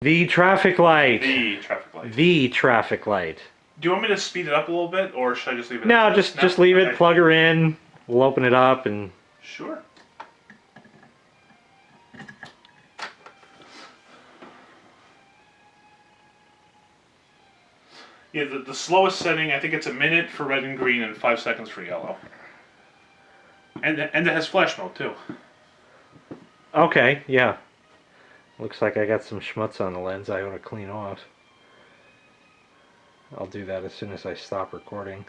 The traffic light. The traffic light. The traffic light. Do you want me to speed it up a little bit, or should I just leave it? No, just leave it. Plug her in. We'll open it up and. Sure. Yeah, the slowest setting, I think it's a minute for red and green and 5 seconds for yellow. And it has flash mode too. Okay, yeah. Looks like I got some schmutz on the lens I ought to clean off. I'll do that as soon as I stop recording.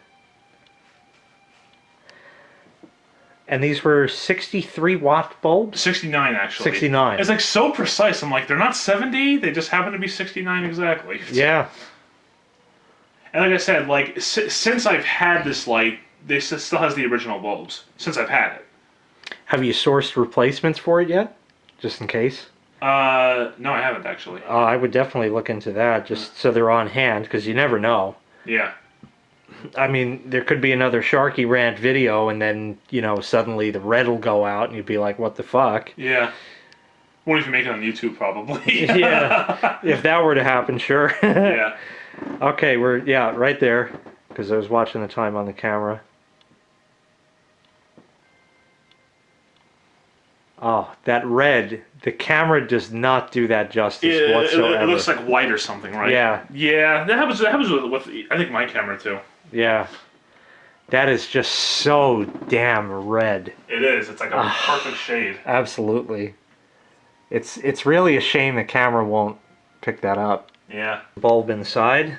And these were 63 watt bulbs? 69 actually. 69. It's like so precise. I'm like, they're not 70, they just happen to be 69 exactly. Yeah. And like I said, like since I've had this light, this still has the original bulbs. Since I've had it. Have you sourced replacements for it yet? Just in case? No, I haven't actually. I would definitely look into that, just so they're on hand, because you never know. Yeah. I mean, there could be another Sharkie rant video, and then, you know, suddenly the red will go out, and you'd be like, what the fuck? Yeah. Won't even make it on YouTube, probably. Yeah. If that were to happen, sure. Yeah. Okay, yeah, right there, because I was watching the time on the camera. Oh, that red, the camera does not do that justice whatsoever. It looks like white or something, right? Yeah. Yeah, that happens with I think my camera too. Yeah. That is just so damn red. It is. It's like a perfect shade. Absolutely. It's really a shame the camera won't pick that up. Yeah. Bulb inside.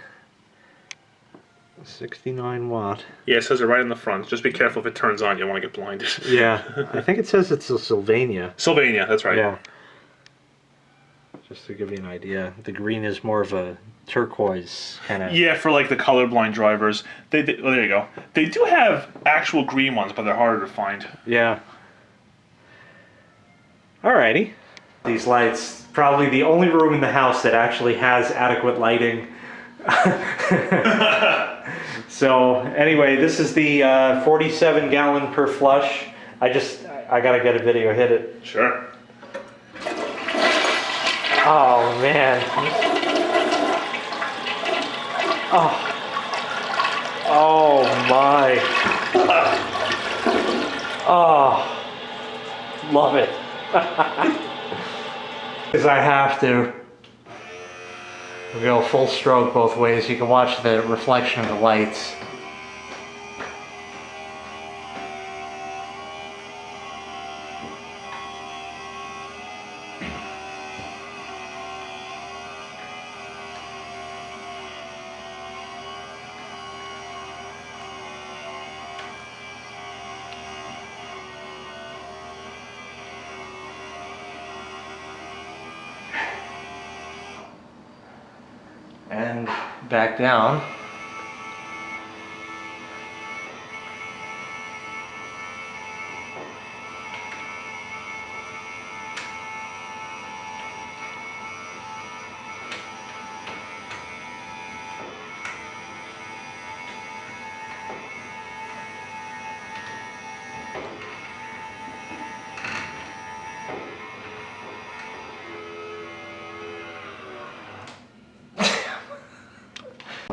69 watt. Yeah, it says it right in the front. Just be careful if it turns on. You don't want to get blinded. Yeah. I think it says it's a Sylvania. Sylvania, that's right. Yeah. Just to give you an idea. The green is more of a turquoise kind of... Yeah, for like the colorblind drivers. Well, there you go. They do have actual green ones, but they're harder to find. Yeah. Alrighty. These lights, probably the only room in the house that actually has adequate lighting. So anyway, this is the 47 gallon per flush. I gotta get a video, hit it. Sure. Oh man. Oh my. Oh, love it. Because I have to. We go full stroke both ways. You can watch the reflection of the lights. And back down.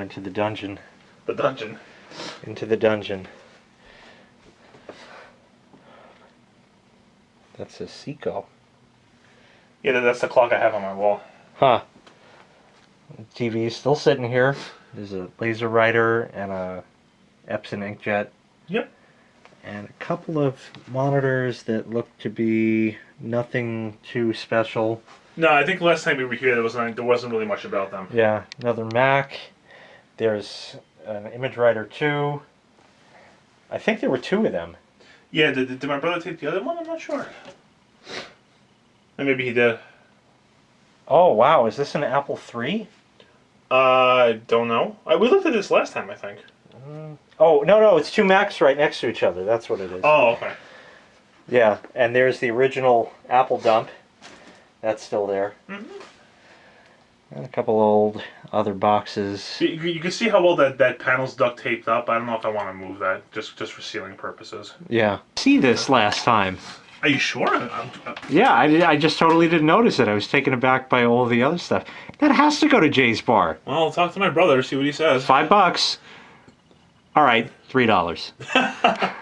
Into the dungeon. The dungeon. Into the dungeon. That's a Seiko. Yeah, that's the clock I have on my wall. Huh. The TV is still sitting here. There's a laser writer and a Epson inkjet. Yep. And a couple of monitors that look to be nothing too special. No, I think last time we were here there wasn't really much about them. Yeah, another Mac. There's an image writer 2. I think there were 2 of them. Yeah, did my brother take the other one? I'm not sure. And maybe he did. Oh wow, is this an Apple III? I don't know. We looked at this last time, I think. Oh, no, it's 2 Macs right next to each other. That's what it is. Oh, okay. Yeah, and there's the original Apple dump. That's still there. Mm-hmm. And a couple old other boxes. You can see how well that panel's duct taped up. I don't know if I want to move that, just for sealing purposes. Yeah. See this last time. Are you sure? Yeah, I just totally didn't notice it. I was taken aback by all the other stuff. That has to go to Jay's bar. Well, I'll talk to my brother, see what he says. $5. All right, $3.